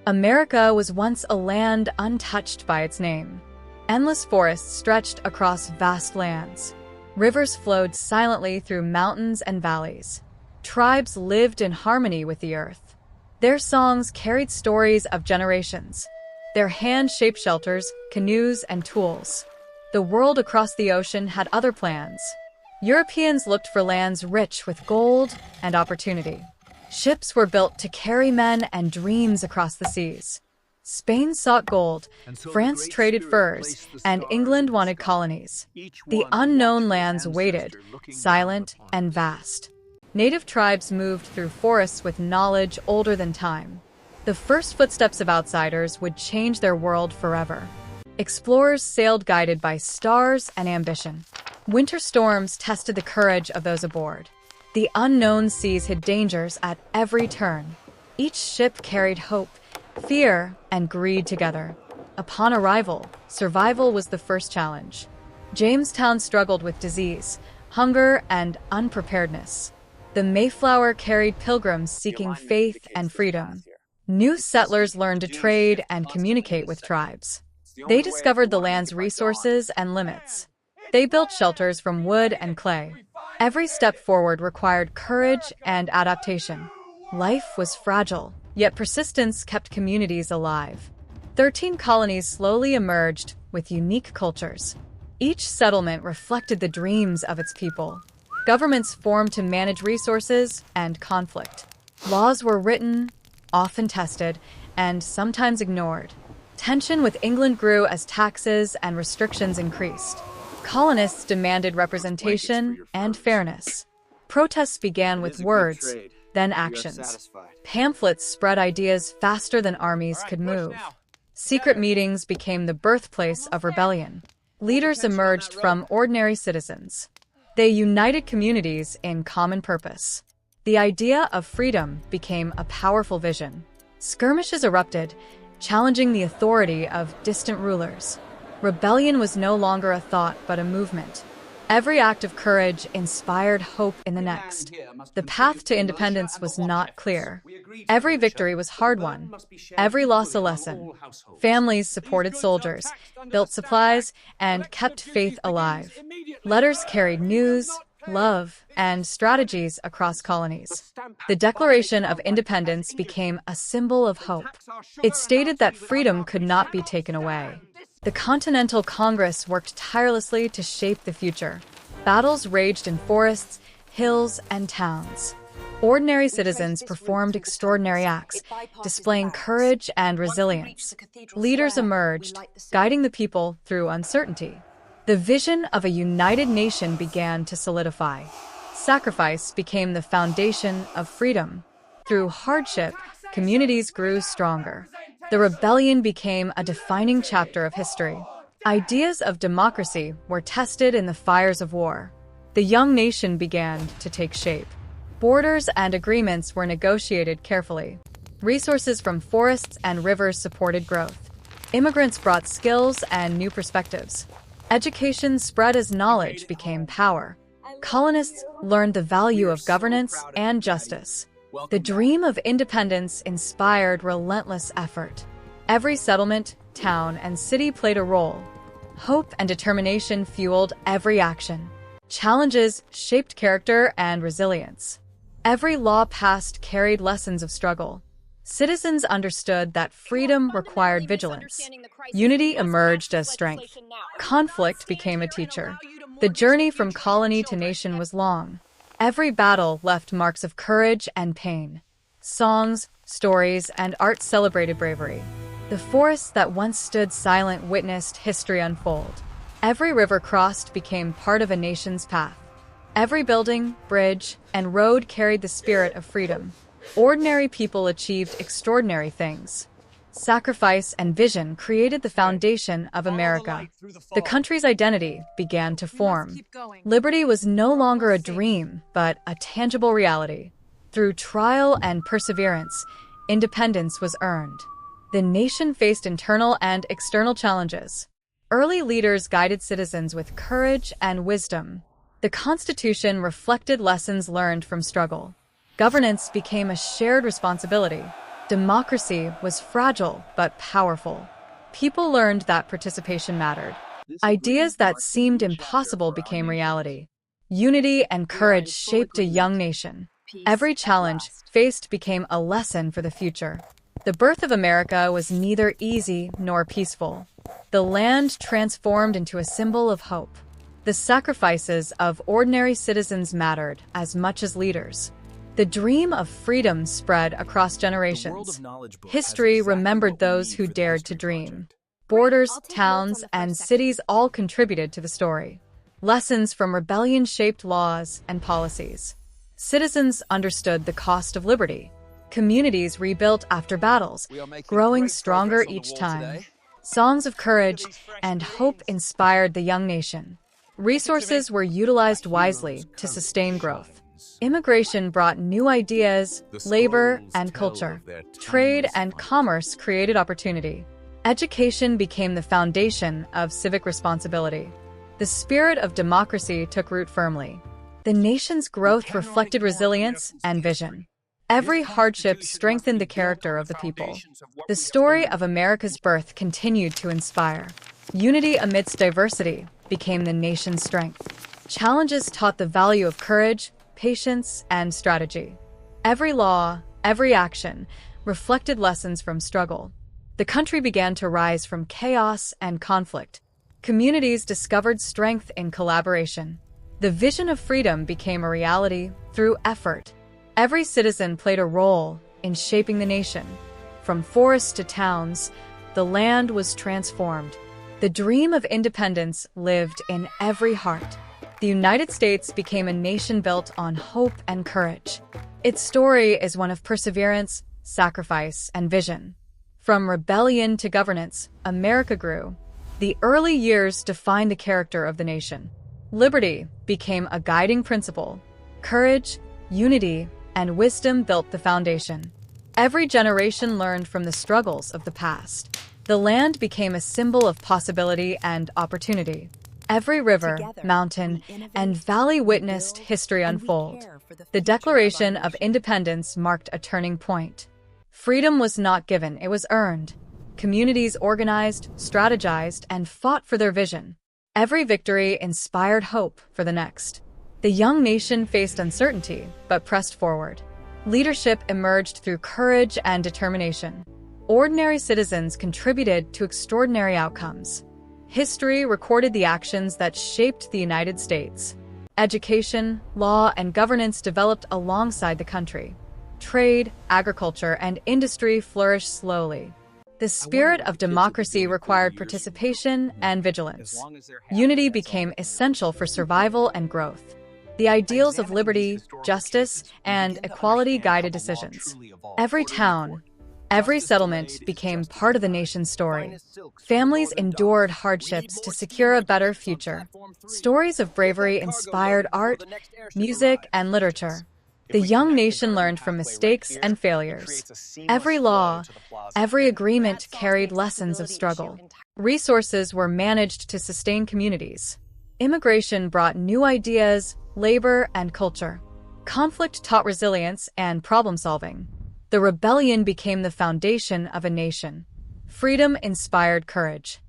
America was once a land untouched by its name. Endless forests stretched across vast lands. Rivers flowed silently through mountains and valleys. Tribes lived in harmony with the earth. Their songs carried stories of generations. Their hand-shaped shelters, canoes, and tools. The world across the ocean had other plans. Europeans looked for lands rich with gold and opportunity. Ships were built to carry men and dreams across the seas. Spain sought gold, France traded furs, and England wanted colonies. The unknown lands waited, silent and vast. Native tribes moved through forests with knowledge older than time. The first footsteps of outsiders would change their world forever. Explorers sailed guided by stars and ambition. Winter storms tested the courage of those aboard. The unknown seas hid dangers at every turn. Each ship carried hope, fear, and greed together. Upon arrival, survival was the first challenge. Jamestown struggled with disease, hunger, and unpreparedness. The Mayflower carried pilgrims seeking faith and freedom. New settlers learned to trade and communicate with tribes. They discovered the land's resources and limits. They built shelters from wood and clay. Every step forward required courage and adaptation. Life was fragile, yet persistence kept communities alive. 13 colonies slowly emerged with unique cultures. Each settlement reflected the dreams of its people. Governments formed to manage resources and conflict. Laws were written, often tested, and sometimes ignored. Tension with England grew as taxes and restrictions increased. Colonists demanded representation and fairness. Protests began with words, then actions. Pamphlets spread ideas faster than armies could move. Secret meetings became the birthplace of rebellion. Leaders emerged from ordinary citizens. They united communities in common purpose. The idea of freedom became a powerful vision. Skirmishes erupted, challenging the authority of distant rulers. Rebellion was no longer a thought but a movement. Every act of courage inspired hope in the next. The path to independence was not clear. Every victory was hard-won. Every loss a lesson. Families supported soldiers, built supplies, and kept faith alive. Letters carried news, love, and strategies across colonies. The Declaration of Independence became a symbol of hope. It stated that freedom could not be taken away. The Continental Congress worked tirelessly to shape the future. Battles raged in forests, hills, and towns. Ordinary citizens performed extraordinary acts, displaying courage and resilience. Leaders emerged, guiding the people through uncertainty. The vision of a united nation began to solidify. Sacrifice became the foundation of freedom. Through hardship, communities grew stronger. The rebellion became a defining chapter of history. Ideas of democracy were tested in the fires of war. The young nation began to take shape. Borders and agreements were negotiated carefully. Resources from forests and rivers supported growth. Immigrants brought skills and new perspectives. Education spread as knowledge became power. Colonists learned the value of governance and justice. The dream of independence inspired relentless effort. Every settlement, town, and city played a role. Hope and determination fueled every action. Challenges shaped character and resilience. Every law passed carried lessons of struggle. Citizens understood that freedom required vigilance. Unity emerged as strength. Conflict became a teacher. The journey from colony to nation was long. Every battle left marks of courage and pain. Songs, stories, and art celebrated bravery. The forests that once stood silent witnessed history unfold. Every river crossed became part of a nation's path. Every building, bridge, and road carried the spirit of freedom. Ordinary people achieved extraordinary things. Sacrifice and vision created the foundation of America. The country's identity began to form. Liberty was no longer a dream, but a tangible reality. Through trial and perseverance, independence was earned. The nation faced internal and external challenges. Early leaders guided citizens with courage and wisdom. The Constitution reflected lessons learned from struggle. Governance became a shared responsibility. Democracy was fragile but powerful. People learned that participation mattered. Ideas that seemed impossible became reality. Unity and courage shaped a young nation. Every challenge faced became a lesson for the future. The birth of America was neither easy nor peaceful. The land transformed into a symbol of hope. The sacrifices of ordinary citizens mattered as much as leaders. The dream of freedom spread across generations. History remembered those who dared to dream. Borders, towns, and cities all contributed to the story. Lessons from rebellion shaped laws and policies. Citizens understood the cost of liberty. Communities rebuilt after battles, growing stronger each time. Songs of courage and hope inspired the young nation. Resources were utilized wisely to sustain growth. Immigration brought new ideas, labor, and culture. Trade and commerce created opportunity. Education became the foundation of civic responsibility. The spirit of democracy took root firmly. The nation's growth reflected resilience and vision. Every hardship strengthened the character of the people. The story of America's birth continued to inspire. Unity amidst diversity became the nation's strength. Challenges taught the value of courage, patience, and strategy. Every law, every action, reflected lessons from struggle. The country began to rise from chaos and conflict. Communities discovered strength in collaboration. The vision of freedom became a reality through effort. Every citizen played a role in shaping the nation. From forests to towns, the land was transformed. The dream of independence lived in every heart. The United States became a nation built on hope and courage. Its story is one of perseverance, sacrifice, and vision. From rebellion to governance, America grew. The early years defined the character of the nation. Liberty became a guiding principle. Courage, unity, and wisdom built the foundation. Every generation learned from the struggles of the past. The land became a symbol of possibility and opportunity. Every river, mountain, and valley witnessed history unfold. The Declaration of Independence marked a turning point. Freedom was not given, it was earned. Communities organized, strategized, and fought for their vision. Every victory inspired hope for the next. The young nation faced uncertainty, but pressed forward. Leadership emerged through courage and determination. Ordinary citizens contributed to extraordinary outcomes. History recorded the actions that shaped the United States. Education, law, and governance developed alongside the country. Trade, agriculture, and industry flourished slowly. The spirit of democracy required participation and vigilance. Unity became essential for survival and growth. The ideals of liberty, justice, and equality guided decisions. Every town, every settlement became part of the nation's story. Families endured hardships to secure a better future. Stories of bravery inspired art, music, and literature. The young nation learned from mistakes and failures. Every law, every agreement carried lessons of struggle. Resources were managed to sustain communities. Immigration brought new ideas, labor, and culture. Conflict taught resilience and problem-solving. The rebellion became the foundation of a nation. Freedom inspired courage.